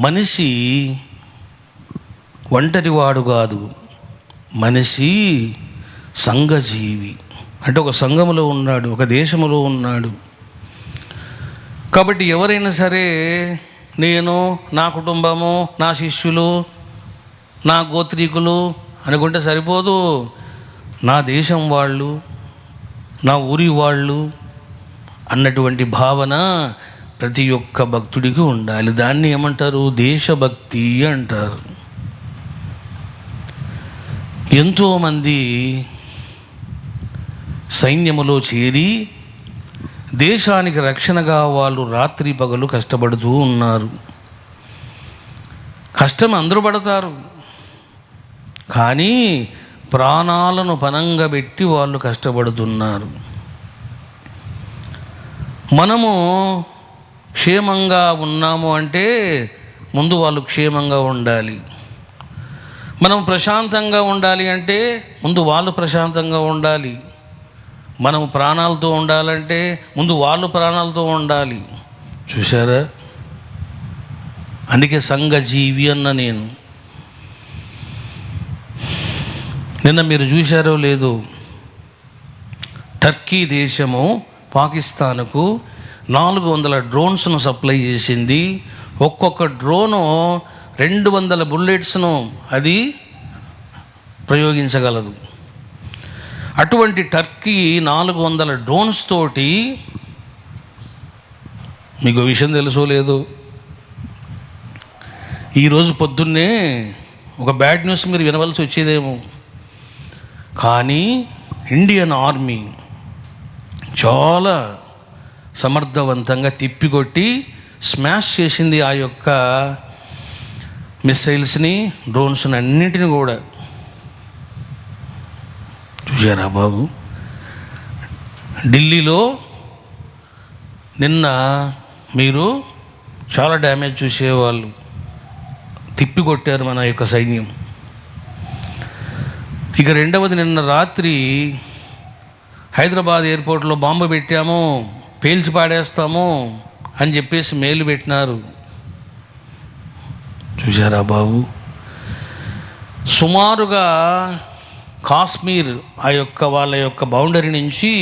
మనిషి ఒంటరివాడు కాదు, మనిషి సంఘజీవి. అంటే ఒక సంఘములో ఉన్నాడు, ఒక దేశములో ఉన్నాడు. కాబట్టి ఎవరైనా సరే నేను, నా కుటుంబము, నా శిష్యులు, నా గోత్రీకులు అనుకుంటే సరిపోదు. నా దేశం వాళ్ళు, నా ఊరి వాళ్ళు అన్నటువంటి భావన ప్రతి ఒక్క భక్తుడికి ఉండాలి. దాన్ని ఏమంటారు? దేశభక్తి అంటారు. ఎంతోమంది సైన్యములో చేరి దేశానికి రక్షణగా వాళ్ళు రాత్రి పగలు కష్టపడుతూ ఉన్నారు. కష్టం అందరూ పడతారు, కానీ ప్రాణాలను పణంగా పెట్టి వాళ్ళు కష్టపడుతున్నారు. మనము క్షేమంగా ఉన్నాము అంటే ముందు వాళ్ళు క్షేమంగా ఉండాలి. మనం ప్రశాంతంగా ఉండాలి అంటే ముందు వాళ్ళు ప్రశాంతంగా ఉండాలి. మనం ప్రాణాలతో ఉండాలంటే ముందు వాళ్ళు ప్రాణాలతో ఉండాలి. చూసారా? అందుకే సంఘజీవి అన్న నేను. నిన్న మీరు చూశారో లేదో, టర్కీ దేశము పాకిస్తాన్కు 400 డ్రోన్స్ను సప్లై చేసింది. ఒక్కొక్క డ్రోను 200 బుల్లెట్స్ను అది ప్రయోగించగలదు. అటువంటి టర్కీ 400 డ్రోన్స్ తోటి, మీకు విషయం తెలుసో లేదు, ఈరోజు పొద్దున్నే ఒక బ్యాడ్ న్యూస్ మీరు వినవలసి వచ్చేదేమో, కానీ ఇండియన్ ఆర్మీ చాలా సమర్థవంతంగా తిప్పికొట్టి స్మాష్ చేసింది ఆ యొక్క మిస్సైల్స్ని, డ్రోన్స్ని అన్నింటిని కూడా. చూశారా బాబు? ఢిల్లీలో నిన్న మీరు చాలా డ్యామేజ్ చూసేవాళ్ళు, తిప్పికొట్టారు మన యొక్క సైన్యం. ఇక రెండవది, నిన్న రాత్రి హైదరాబాద్ ఎయిర్పోర్ట్లో బాంబు పెట్టాము, పేల్చి పాడేస్తాము అని చెప్పేసి మెయిల్ పెట్టినారు. చూశారా బాబు? సుమారుగా కాశ్మీర్ ఆ యొక్క వాళ్ళ యొక్క బౌండరీ నుంచి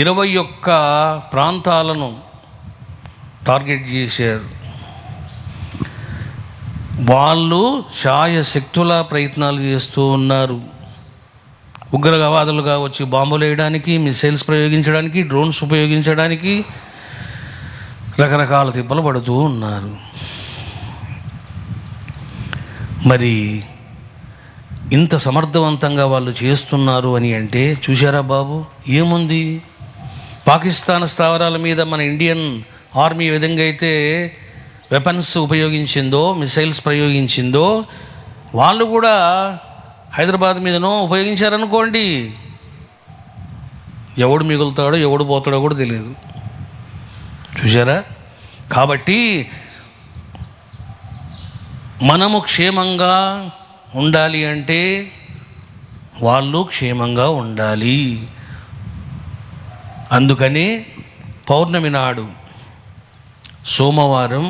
21 ప్రాంతాలను టార్గెట్ చేశారు. వాళ్ళు శాయశక్తులా ప్రయత్నాలు చేస్తూ ఉన్నారు. ఉగ్రవాదులుగా వచ్చి బాంబులు వేయడానికి, మిసైల్స్ ప్రయోగించడానికి, డ్రోన్స్ ఉపయోగించడానికి రకరకాల తిప్పలు పడుతూ ఉన్నారు. మరి ఇంత సమర్థవంతంగా వాళ్ళు చేస్తున్నారు అని అంటే చూశారా బాబు? ఏముంది, పాకిస్తాన్ స్థావరాల మీద మన ఇండియన్ ఆర్మీ ఏ విధంగా అయితే వెపన్స్ ఉపయోగించిందో, మిసైల్స్ ప్రయోగించిందో, వాళ్ళు కూడా హైదరాబాద్ మీదనో ఉపయోగించారనుకోండి, ఎవడు మిగులుతాడో ఎవడు పోతాడో కూడా తెలియదు. చూశారా? కాబట్టి మనము క్షేమంగా ఉండాలి అంటే వాళ్ళు క్షేమంగా ఉండాలి. అందుకని పౌర్ణమి నాడు, సోమవారం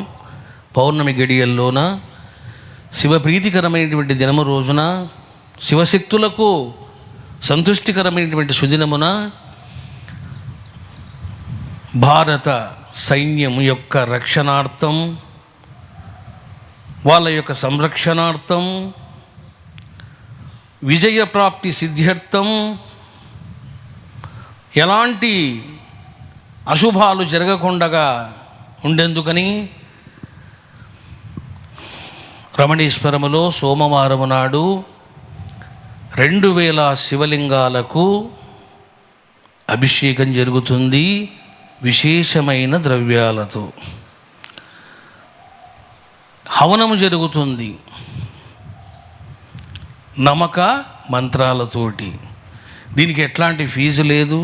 పౌర్ణమి గడియల్లోన, శివప్రీతికరమైనటువంటి దినము రోజున, శివశక్తులకు సంతుష్టికరమైనటువంటి సుదినమున భారత సైన్యం యొక్క రక్షణార్థం, వాళ్ళ యొక్క సంరక్షణార్థం, విజయప్రాప్తి సిద్ధ్యర్థం, ఎలాంటి అశుభాలు జరగకుండా ఉండేందుకని రమణేశ్వరములో సోమవారం నాడు 2000 శివలింగాలకు అభిషేకం జరుగుతుంది విశేషమైన ద్రవ్యాలతో. హవనము జరుగుతుంది నమక మంత్రాలతోటి. దీనికి ఎట్లాంటి ఫీజు లేదు.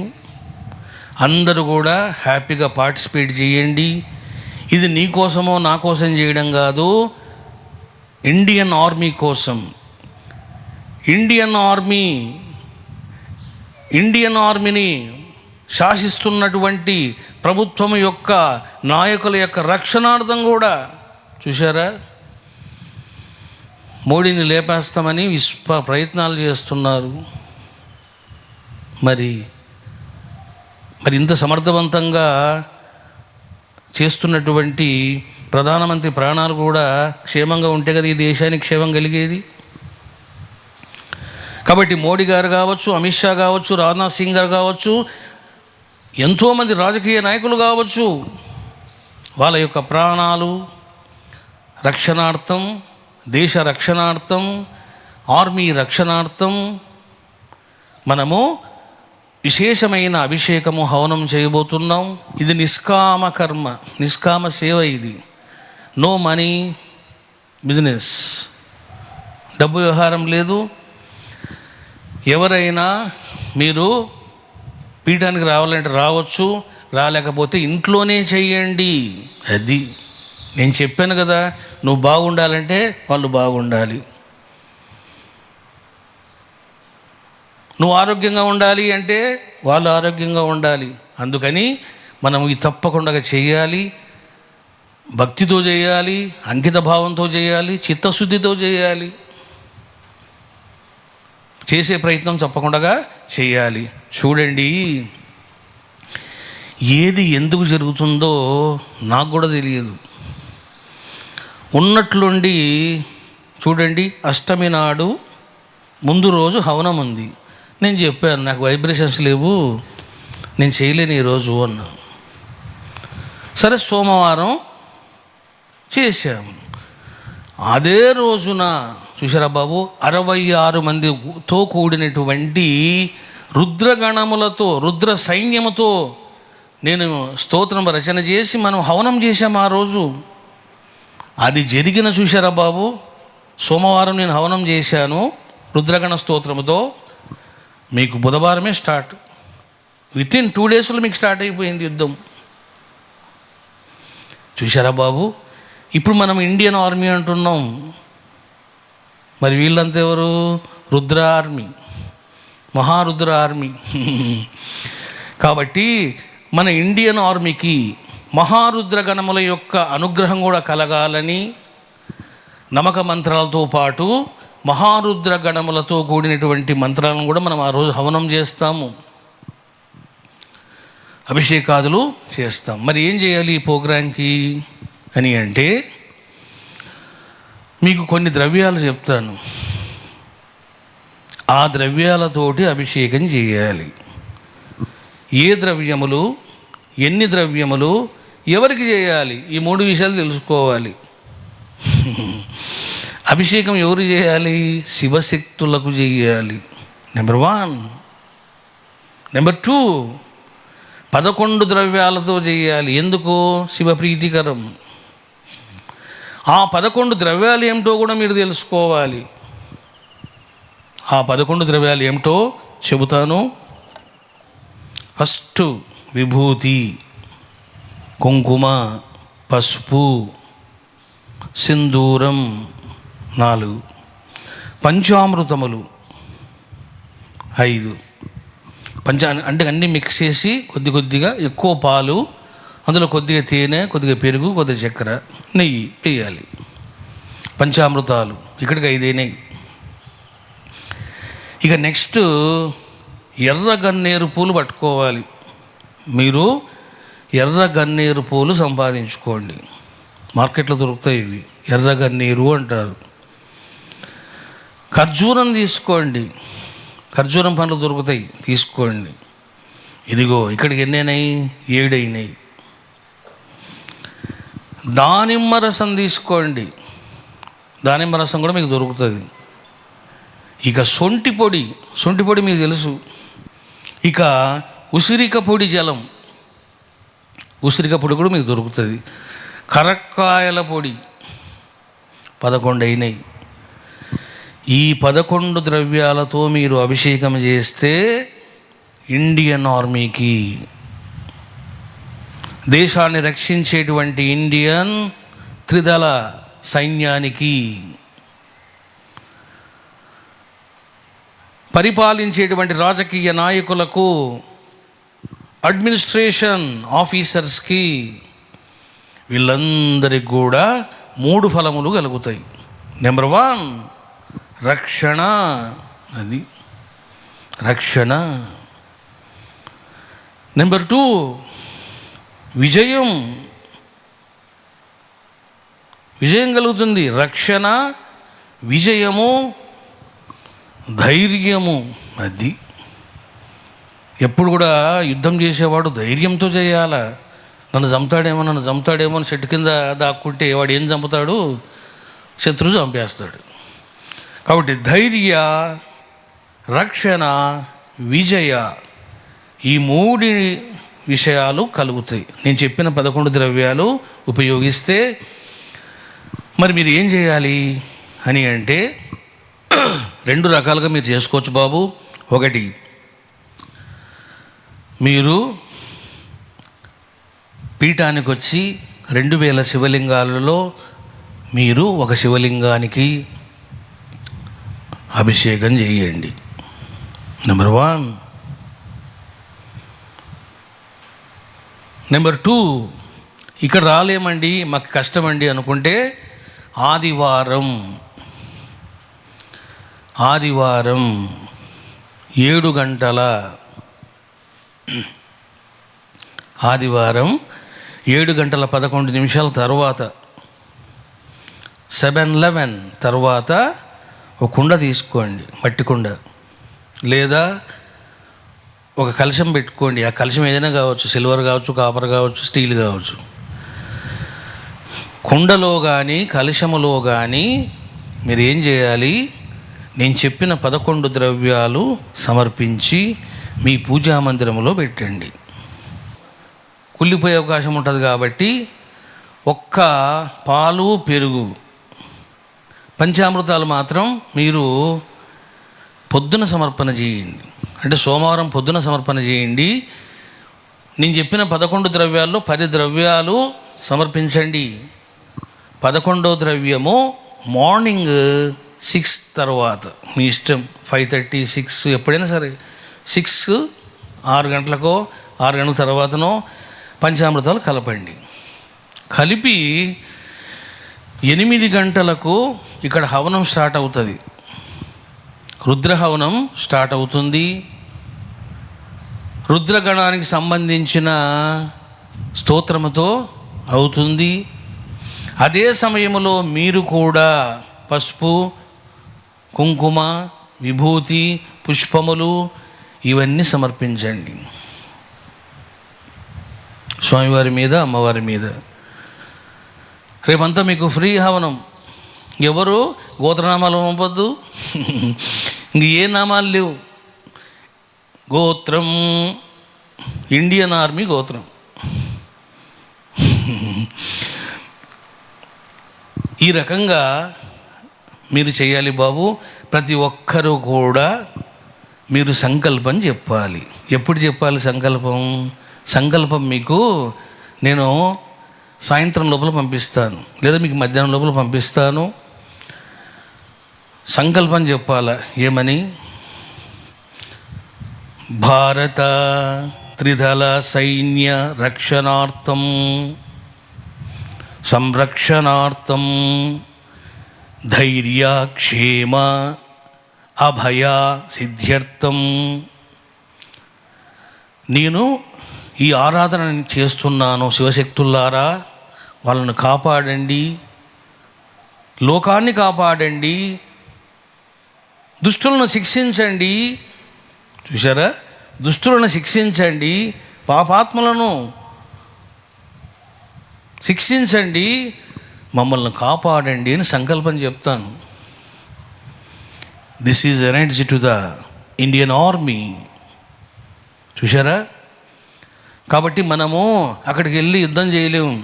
అందరూ కూడా హ్యాపీగా పార్టిసిపేట్ చేయండి. ఇది నీ కోసమో నా కోసం చేయడం కాదు, ఇండియన్ ఆర్మీ కోసం. ఇండియన్ ఆర్మీని శాసిస్తున్నటువంటి ప్రభుత్వం యొక్క నాయకుల యొక్క రక్షణార్థం కూడా చూశారా? మోడీని లేపేస్తామని ప్రయత్నాలు చేస్తున్నారు. మరి ఇంత సమర్థవంతంగా చేస్తున్నటువంటి ప్రధానమంత్రి ప్రాణాలు కూడా క్షేమంగా ఉంటే కదా ఈ దేశానికి క్షేమం కలిగేది. కాబట్టి మోడీ గారు కావచ్చు, అమిత్ షా కావచ్చు, రాజ్నాథ్ సింగ్ గారు కావచ్చు, ఎంతోమంది రాజకీయ నాయకులు కావచ్చు, వాళ్ళ యొక్క ప్రాణాలు రక్షణార్థం, దేశ రక్షణార్థం, ఆర్మీ రక్షణార్థం మనము విశేషమైన అభిషేకము హవనం చేయబోతున్నాం. ఇది నిష్కామ కర్మ, నిష్కామ సేవ. ఇది నో మనీ బిజినెస్, డబ్బు వ్యవహారం లేదు. ఎవరైనా మీరు పీఠానికి రావాలంటే రావచ్చు, రాలేకపోతే ఇంట్లోనే చెయ్యండి. అది నేను చెప్పాను కదా, నువ్వు బాగుండాలంటే వాళ్ళు బాగుండాలి, నువ్వు ఆరోగ్యంగా ఉండాలి అంటే వాళ్ళు ఆరోగ్యంగా ఉండాలి. అందుకని మనం ఇది తప్పకుండా చేయాలి. భక్తితో చేయాలి, అంకిత భావంతో చేయాలి, చిత్తశుద్ధితో చేయాలి. చేసే ప్రయత్నం తప్పకుండా చేయాలి. చూడండి, ఏది ఎందుకు జరుగుతుందో నాకు కూడా తెలియదు. ఉన్నట్లుండి చూడండి, అష్టమి నాడు ముందు రోజు హవనం ఉంది. నేను చెప్పాను, నాకు వైబ్రేషన్స్ లేవు, నేను చేయలేను ఈరోజు అన్నా. సరే, సోమవారం చేశాము. అదే రోజున చూసారా బాబు, 66 మందితో కూడినటువంటి రుద్రగణములతో, రుద్ర సైన్యముతో నేను స్తోత్రం రచన చేసి మనం హవనం చేశాము ఆ రోజు. అది జరిగిన చూసారా బాబు, సోమవారం నేను హవనం చేశాను రుద్రగణ స్తోత్రముతో. మీకు బుధవారమే స్టార్ట్, వితిన్ 2 డేస్లో మీకు స్టార్ట్ అయిపోయింది యుద్ధం. చూసారా బాబు, ఇప్పుడు మనం ఇండియన్ ఆర్మీ అంటున్నాం, మరి వీళ్ళంతా ఎవరు? Rudra army, Maharudra army. కాబట్టి మన ఇండియన్ ఆర్మీకి మహారుద్ర గణముల యొక్క అనుగ్రహం కూడా కలగాలని నమ్మక మంత్రాలతో పాటు మహారుద్ర గణములతో కూడినటువంటి మంత్రాలను కూడా మనం ఆ రోజు హవనం చేస్తాము, అభిషేకాదులు చేస్తాం. మరి ఏం చేయాలి ఈ ప్రోగ్రాంకి అని అంటే, మీకు కొన్ని ద్రవ్యాలు చెప్తాను, ఆ ద్రవ్యాలతోటి అభిషేకం చేయాలి. ఏ ద్రవ్యములు, ఎన్ని ద్రవ్యములు, ఎవరికి చేయాలి, ఈ 3 విషయాలు తెలుసుకోవాలి. అభిషేకం ఎవరు చేయాలి? శివశక్తులకు చేయాలి, నెంబర్ 1. నెంబర్ 2, 11 ద్రవ్యాలతో చేయాలి. ఎందుకు? శివప్రీతికరం. ఆ 11 ద్రవ్యాలు ఏమిటో కూడా మీరు తెలుసుకోవాలి. ఆ 11 ద్రవ్యాలు ఏమిటో చెబుతాను. ఫస్ట్ విభూతి, కుంకుమ, పసుపు, సింధూరం 4, పంచామృతములు 5. అంటే అన్నీ మిక్స్ చేసి కొద్దిగా ఎక్కువ పాలు, అందులో కొద్దిగా తేనె, కొద్దిగా పెరుగు, కొద్దిగా చక్కెర, నెయ్యి వేయాలి. పంచామృతాలు ఇక్కడికి 5 అయినాయి. ఇక నెక్స్ట్ ఎర్ర గన్నేరు పూలు పట్టుకోవాలి. మీరు ఎర్ర గన్నేరు పూలు సంపాదించుకోండి, మార్కెట్లో దొరుకుతాయి ఇవి, ఎర్ర గన్నేరు అంటారు. ఖర్జూరం తీసుకోండి, ఖర్జూరం పండ్లు దొరుకుతాయి, తీసుకోండి. ఇదిగో ఇక్కడికి ఎన్ని అయినాయి? 7 అయినాయి. దానిమ్మ రసం తీసుకోండి, దానిమ్మ రసం కూడా మీకు దొరుకుతుంది. ఇక శొంఠి పొడి మీకు తెలుసు. ఇక ఉసిరిక పొడి జలం, ఉసిరిక పొడి కూడా మీకు దొరుకుతుంది. కరక్కాయల పొడి 11 అయినాయి. ఈ 11 ద్రవ్యాలతో మీరు అభిషేకం చేస్తే ఇండియన్ ఆర్మీకి, దేశాన్ని రక్షించేటువంటి ఇండియన్ త్రిదళ సైన్యానికి, పరిపాలించేటువంటి రాజకీయ నాయకులకు, అడ్మినిస్ట్రేషన్ ఆఫీసర్స్కి, వీళ్ళందరికీ కూడా 3 ఫలములు కలుగుతాయి. నెంబర్ 1 రక్షణ, అది రక్షణ. నెంబర్ 2 విజయం, విజయం కలుగుతుంది. రక్షణ, విజయము, ధైర్యము. అది ఎప్పుడు కూడా యుద్ధం చేసేవాడు ధైర్యంతో చేయాల. నన్ను చంపుతాడేమో అని చెట్టు కింద దాక్కుంటే వాడు ఏం చంపుతాడు? శత్రువు చంపేస్తాడు. కాబట్టి ధైర్య, రక్షణ, విజయ, ఈ 3 విషయాలు కలుగుతాయి నేను చెప్పిన 11 ద్రవ్యాలు ఉపయోగిస్తే. మరి మీరు ఏం చేయాలి అని అంటే 2 రకాలుగా మీరు చేసుకోవచ్చు బాబు. ఒకటి, మీరు పీఠానికి వచ్చి 2000 శివలింగాలలో మీరు ఒక శివలింగానికి అభిషేకం చేయండి. నెంబర్ 1. నెంబర్ 2, ఇక్కడ రాలేమండి, మాకు కష్టమండి అనుకుంటే ఆదివారం 7 గంటల ఆదివారం 7:11 తర్వాత 7:11 తర్వాత ఒక కుండ తీసుకోండి, మట్టి కుండ, లేదా ఒక కలశం పెట్టుకోండి. ఆ కలశం ఏదైనా కావచ్చు, సిల్వర్ కావచ్చు, కాపర్ కావచ్చు, స్టీల్ కావచ్చు. కుండలో కానీ కలశములో కానీ మీరు ఏం చేయాలి? నేను చెప్పిన 11 ద్రవ్యాలు సమర్పించి మీ పూజా మందిరంలో పెట్టండి. కుళ్ళిపోయే అవకాశం ఉంటుంది కాబట్టి ఒక్క పాలు, పెరుగు, పంచామృతాలు మాత్రం మీరు పొద్దున సమర్పణ చేయండి. అంటే సోమవారం పొద్దున సమర్పణ చేయండి. నేను చెప్పిన 11 ద్రవ్యాల్లో 10 ద్రవ్యాలు సమర్పించండి. 11వ ద్రవ్యము మార్నింగ్ 6 తర్వాత, మీ ఇష్టం, 5:30, 6 ఎప్పుడైనా సరే, 6, 6 గంటలకో 6 గంటల తర్వాతనో పంచామృతాలు కలపండి. కలిపి 8 గంటలకు ఇక్కడ హవనం స్టార్ట్ అవుతుంది, రుద్రహవనం స్టార్ట్ అవుతుంది. రుద్రగణానికి సంబంధించిన స్తోత్రముతో అవుతుంది. అదే సమయంలో మీరు కూడా పసుపు, కుంకుమ, విభూతి, పుష్పములు ఇవన్నీ సమర్పించండి స్వామివారి మీద, అమ్మవారి మీద. రేపంతా మీకు ఫ్రీ హవనం. ఎవరు గోత్రనామాలు పంపొద్దు, ఇంక ఏ నామాలు లేవు. గోత్రం ఇండియన్ ఆర్మీ గోత్రం. ఈ రకంగా మీరు చేయాలి బాబు. ప్రతి ఒక్కరూ కూడా మీరు సంకల్పం చెప్పాలి. ఎప్పుడు చెప్పాలి సంకల్పం? సంకల్పం మీకు నేను సాయంత్రం లోపల పంపిస్తాను, లేదా మీకు మధ్యాహ్నం లోపల పంపిస్తాను. సంకల్పం చెప్పాలా? ఏమని? భారత త్రిదళ సైన్య రక్షణార్థం సంరక్షణార్థం ధైర్య క్షేమ అభయ సిద్ధ్యర్థం నేను ఈ ఆరాధన చేస్తున్నాను. శివశక్తులారా, వాళ్ళను కాపాడండి, లోకాన్ని కాపాడండి, దుష్టులను శిక్షించండి. చూసారా? దుష్టులను శిక్షించండి, పాపాత్మలను శిక్షించండి, మమ్మల్ని కాపాడండి అని సంకల్పం చెప్తాను. This is energy to the Indian army. చూసారా? కాబట్టి మనము అక్కడికి వెళ్ళి యుద్ధం చేయలేము.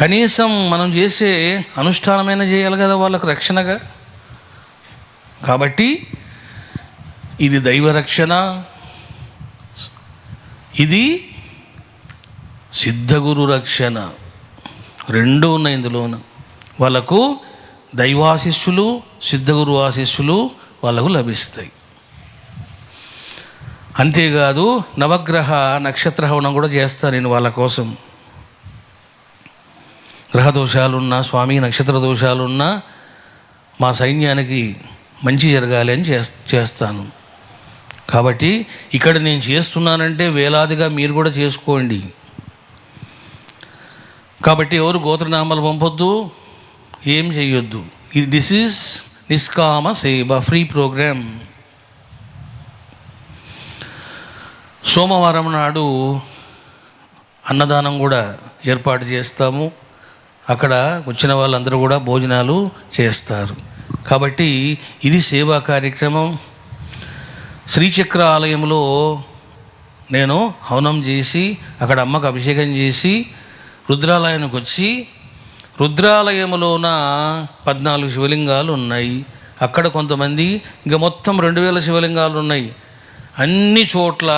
కనీసం మనం చేసే అనుష్ఠానమైనా చేయాలి కదా వాళ్ళకు రక్షణగా. కాబట్టి ఇది దైవ రక్షణ, ఇది సిద్ధగురు రక్షణ. 2 ఉన్నాయి ఇందులోన. వాళ్ళకు దైవాశిష్యులు, సిద్ధగురు ఆశిష్యులు వాళ్ళకు లభిస్తాయి. అంతేకాదు నవగ్రహ నక్షత్ర హవనం కూడా చేస్తాను నేను వాళ్ళ కోసం. గ్రహ దోషాలున్నా, స్వామి నక్షత్ర దోషాలున్నా మా సైన్యానికి మంచి జరగాలి అని చేస్తాను. కాబట్టి ఇక్కడ నేను చేస్తున్నానంటే వేలాదిగా మీరు కూడా చేసుకోండి. కాబట్టి ఎవరు గోత్రనామాలు పంపొద్దు, ఏం చేయొద్దు. దిస్ ఈజ్ నిష్కామ సేవ ఫ్రీ ప్రోగ్రామ్. సోమవారం నాడు అన్నదానం కూడా ఏర్పాటు చేస్తాము. అక్కడ వచ్చిన వాళ్ళందరూ కూడా భోజనాలు చేస్తారు. కాబట్టి ఇది సేవా కార్యక్రమం. శ్రీచక్ర ఆలయంలో నేను హవనం చేసి అక్కడ అమ్మకు అభిషేకం చేసి రుద్రాలయానికి వచ్చి, రుద్రాలయంలోన 14 శివలింగాలు ఉన్నాయి. అక్కడ కొంతమంది ఇంకా మొత్తం 2000 శివలింగాలు ఉన్నాయి. అన్ని చోట్ల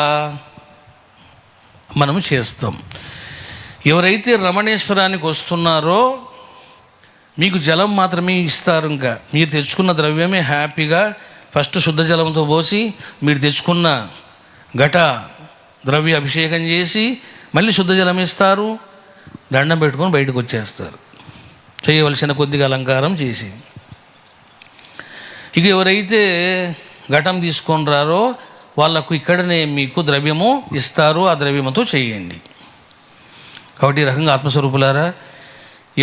మనము చేస్తాం. ఎవరైతే రమణేశ్వరానికి వస్తున్నారో మీకు జలం మాత్రమే ఇస్తారు. ఇంకా మీరు తెచ్చుకున్న ద్రవ్యమే హ్యాపీగా ఫస్ట్ శుద్ధ జలంతో పోసి మీరు తెచ్చుకున్న ఘట ద్రవ్య అభిషేకం చేసి మళ్ళీ శుద్ధ జలం ఇస్తారు. దండం పెట్టుకొని బయటకు వచ్చేస్తారు, చేయవలసిన కొద్దిగా అలంకారం చేసి. ఇక ఎవరైతే ఘటం తీసుకొని రారో వాళ్ళకు ఇక్కడనే మీకు ద్రవ్యము ఇస్తారు, ఆ ద్రవ్యముతో చేయండి. కాబట్టి ఈ రకంగా ఆత్మస్వరూపులారా,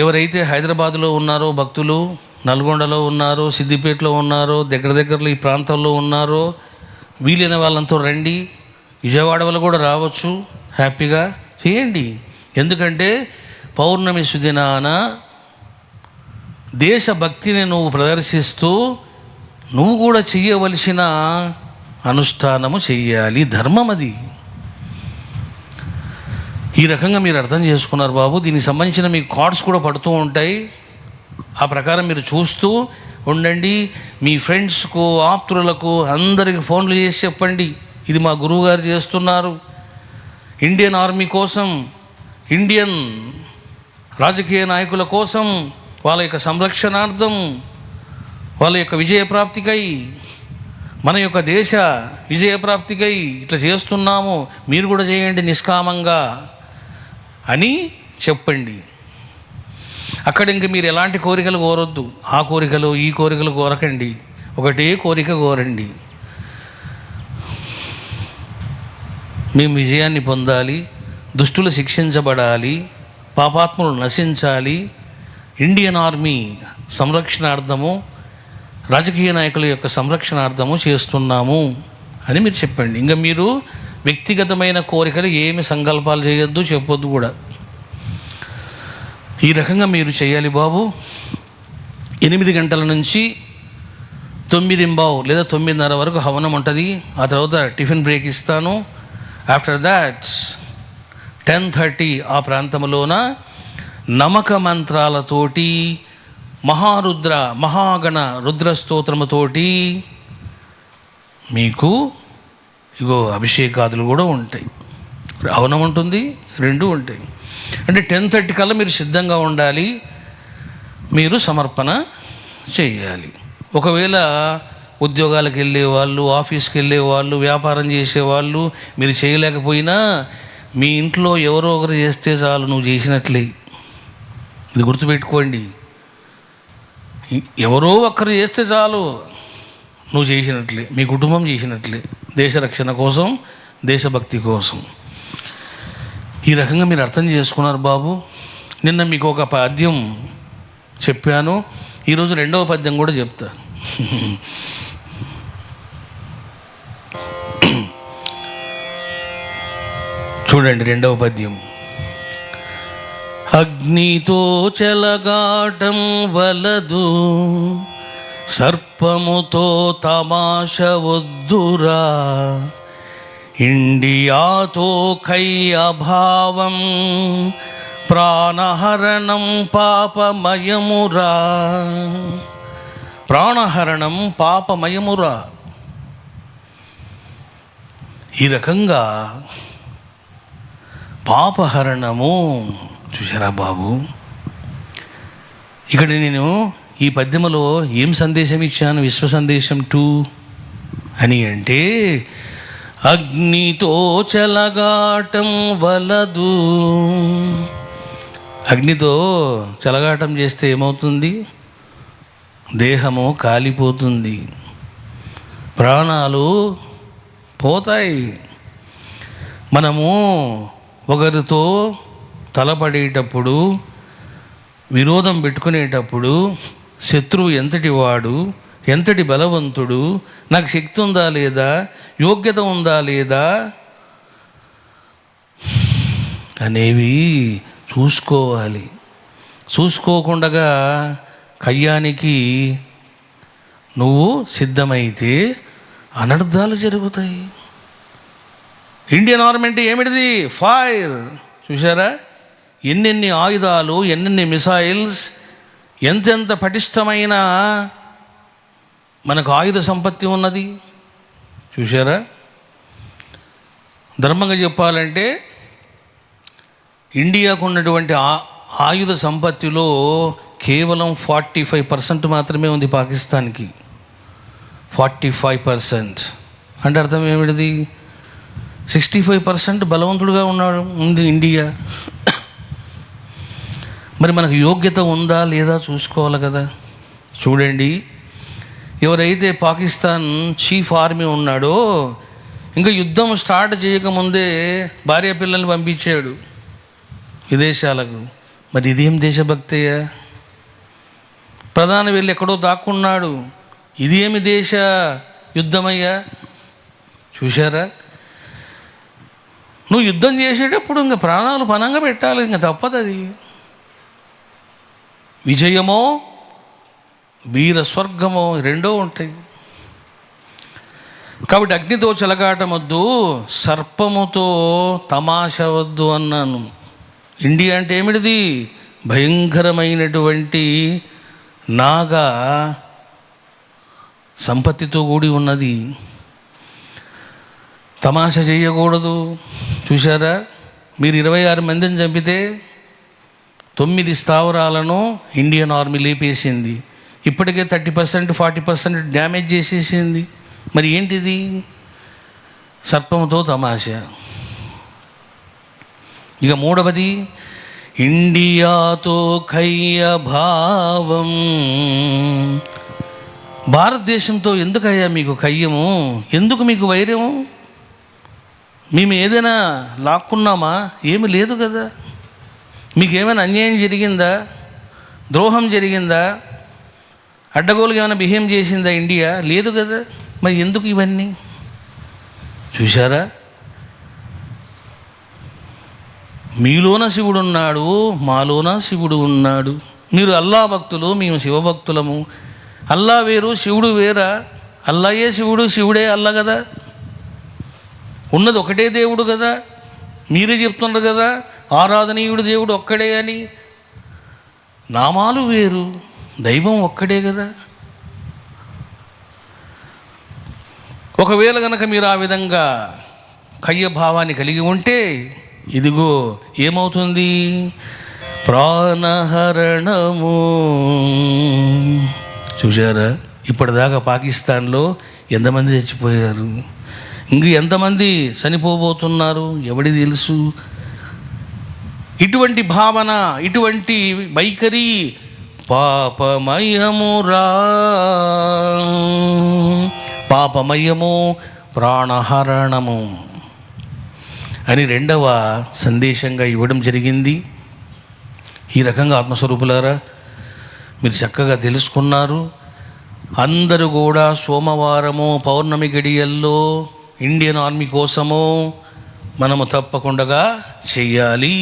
ఎవరైతే హైదరాబాదులో ఉన్నారో భక్తులు, నల్గొండలో ఉన్నారో, సిద్దిపేటలో ఉన్నారో, దగ్గరలో ఈ ప్రాంతాల్లో ఉన్నారో, వీలైన వాళ్ళంతా రండి. విజయవాడ వల్ల కూడా రావచ్చు, హ్యాపీగా చేయండి. ఎందుకంటే పౌర్ణమి సుదినాన దేశభక్తిని నువ్వు ప్రదర్శిస్తూ నువ్వు కూడా చెయ్యవలసిన అనుష్ఠానము చెయ్యాలి, ధర్మం అది. ఈ రకంగా మీరు అర్థం చేసుకున్నారు బాబు. దీనికి సంబంధించిన మీకు కార్డ్స్ కూడా పడుతూ ఉంటాయి. ఆ ప్రకారం మీరు చూస్తూ ఉండండి. మీ ఫ్రెండ్స్కు, ఆప్తులకు అందరికి ఫోన్లు చేసి చెప్పండి, ఇది మా గురువు గారు చేస్తున్నారు. ఇండియన్ ఆర్మీ కోసం, ఇండియన్ రాజకీయ నాయకుల కోసం, వాళ్ళ యొక్క సంరక్షణార్థం, వాళ్ళ యొక్క విజయప్రాప్తికై, మన యొక్క దేశ విజయప్రాప్తికై ఇట్లా చేస్తున్నాము, మీరు కూడా చేయండి నిష్కామంగా అని చెప్పండి. అక్కడ ఇంక మీరు ఎలాంటి కోరికలు కోరొద్దు. ఆ కోరికలు ఈ కోరికలు కోరకండి, ఒకటే కోరిక కోరండి, మేము విజయాన్ని పొందాలి, దుష్టులు శిక్షించబడాలి, పాపాత్ములు నశించాలి, ఇండియన్ ఆర్మీ సంరక్షణార్థము, రాజకీయ నాయకుల యొక్క సంరక్షణార్థము చేస్తున్నాము అని మీరు చెప్పండి. ఇంకా మీరు వ్యక్తిగతమైన కోరికలు ఏమి సంకల్పాలు చేయొద్దు, చెప్పొద్దు కూడా. ఈ రకంగా మీరు చేయాలి బాబు. 8 గంటల నుంచి 9:15 లేదా 9:30 వరకు హవనం ఉంటుంది. ఆ తర్వాత టిఫిన్ బ్రేక్ ఇస్తాను. ఆఫ్టర్ దాట్ 10:30 ఆ ప్రాంతంలోన నమక మంత్రాలతోటి మహారుద్ర మహాగణ రుద్ర స్తోత్రముతోటి మీకు ఇగో అభిషేకాదులు కూడా ఉంటాయి. హవనం ఉంటుంది, 2 ఉంటాయి. అంటే 10:30 కల్లా మీరు సిద్ధంగా ఉండాలి, మీరు సమర్పణ చేయాలి. ఒకవేళ ఉద్యోగాలకు వెళ్ళే వాళ్ళు, ఆఫీస్కి వెళ్ళే వాళ్ళు, వ్యాపారం చేసేవాళ్ళు మీరు చేయలేకపోయినా మీ ఇంట్లో ఎవరో ఒకరు చేస్తే చాలు, నువ్వు చేసినట్లే. ఇది గుర్తుపెట్టుకోండి, ఎవరో ఒకరు చేస్తే చాలు, నువ్వు చేసినట్లే, మీ కుటుంబం చేసినట్లే, దేశ రక్షణ కోసం, దేశభక్తి కోసం. ఈ రకంగా మీరు అర్థం చేసుకున్నారు బాబు. నిన్న మీకు ఒక పద్యం చెప్పాను, ఈరోజు 2వ పద్యం కూడా చెప్తా. చూడండి 2వ పద్యం. అగ్నితో చెలగాటం వలదు, సర్పముతో తమాష వద్దురా, ఇండియాతో కై అభావం, ప్రాణహరణం పాపమయమురా. ప్రాణహరణం పాపమయమురా. ఈ రకంగా పాపహరణము చూసారా బాబు. ఇక్కడ నేను ఈ పద్యములో ఏం సందేశం ఇచ్చాను? విశ్వ సందేశం 2 అని అంటే, అగ్నితో చెలగాటం వలదు, అగ్నితో చెలగాటం చేస్తే ఏమవుతుంది? దేహము కాలిపోతుంది, ప్రాణాలు పోతాయి. మనము ఒకరితో తలపడేటప్పుడు, విరోధం పెట్టుకునేటప్పుడు శత్రువు ఎంతటి వాడు, ఎంతటి బలవంతుడు, నాకు శక్తి ఉందా లేదా, యోగ్యత ఉందా లేదా అనేవి చూసుకోవాలి. చూసుకోకుండా కయ్యానికి నువ్వు సిద్ధమైతే అనర్థాలు జరుగుతాయి. ఇండియన్ ఆర్మీ అంటే ఏమిటిది? ఫైర్. చూసారా ఎన్నెన్ని ఆయుధాలు, ఎన్నెన్ని మిసైల్స్, ఎంతెంత పటిష్టమైన మనకు ఆయుధ సంపత్తి ఉన్నది. చూసారా, ధర్మంగా చెప్పాలంటే ఇండియాకు ఉన్నటువంటి ఆయుధ సంపత్తిలో కేవలం 45% మాత్రమే ఉంది పాకిస్తాన్కి. 45% అంటే అర్థం ఏమిటిది? 65% బలవంతుడుగా ఉంది ఇండియా. మరి మనకు యోగ్యత ఉందా లేదా చూసుకోవాలి కదా. చూడండి, ఎవరైతే పాకిస్తాన్ చీఫ్ ఆర్మీ ఉన్నాడో ఇంకా యుద్ధం స్టార్ట్ చేయకముందే భార్య పిల్లల్ని పంపించాడు విదేశాలకు. మరి ఇదేం దేశభక్తయ్యా? ప్రధాని వెళ్ళి ఎక్కడో దాక్కున్నాడు, ఇదేమి దేశ యుద్ధమయ్యా? చూశారా, నువ్వు యుద్ధం చేసేటప్పుడు ఇంకా ప్రాణాలు పనంగా పెట్టాలి, ఇంకా తప్పదు అది. విజయమో వీర స్వర్గమో రెండో ఉంటాయి. కాబట్టి అగ్నితో చెలగాటం వద్దు, సర్పముతో తమాష వద్దు అన్నాను. ఇండియా అంటే ఏమిటిది? భయంకరమైనటువంటి నాగా సంపత్తితో కూడి ఉన్నది. తమాషా చేయకూడదు. చూశారా, మీరు 26 మందిని చంపితే 9 స్థావరాలను ఇండియన్ ఆర్మీ లేపేసింది. ఇప్పటికే 30% 40% డ్యామేజ్ చేసేసింది. మరి ఏంటిది? సర్పంతో తమాషా. ఇక మూడవది, ఇండియాతో కయ్య భావం. భారతదేశంతో ఎందుకయ్యా మీకు కయ్యము? ఎందుకు మీకు వైర్యము? మేము ఏదైనా లాక్కున్నామా? ఏమి లేదు కదా. మీకు ఏమైనా అన్యాయం జరిగిందా? ద్రోహం జరిగిందా? అడ్డగోలుగా ఏమైనా బిహేవ్ చేసిందా ఇండియా? లేదు కదా. మరి ఎందుకు ఇవన్నీ? చూశారా, మీలోన శివుడు ఉన్నాడు, మాలోన శివుడు ఉన్నాడు. మీరు అల్లా భక్తులు, మేము శివభక్తులము. అల్లా వేరు, శివుడు వేరా? అల్లాయే శివుడు, శివుడే అల్లా కదా. ఉన్నది ఒకటే దేవుడు కదా. మీరే చెప్తున్నారు కదా ఆరాధనీయుడు దేవుడు ఒక్కడే అని. నామాలు వేరు, దైవం ఒక్కడే కదా. ఒకవేళ కనుక మీరు ఆ విధంగా కయ్య భావాన్ని కలిగి ఉంటే ఇదిగో ఏమవుతుంది? ప్రాణహరణము. చూశారా, ఇప్పటిదాకా పాకిస్తాన్లో ఎంతమంది చచ్చిపోయారు, ఇంక ఎంతమంది చనిపోబోతున్నారు ఎవడి తెలుసు. ఇటువంటి భావన, ఇటువంటి వైఖరి పాపమయమురా, పాపమయము, ప్రాణహరణము అని రెండవ సందేశంగా ఇవ్వడం జరిగింది. ఈ రకంగా ఆత్మస్వరూపులారా మీరు చక్కగా తెలుసుకున్నారు. అందరూ కూడా సోమవారము పౌర్ణమి గడియల్లో ఇండియన్ ఆర్మీ కోసము మనము తప్పకుండా చెయ్యాలి.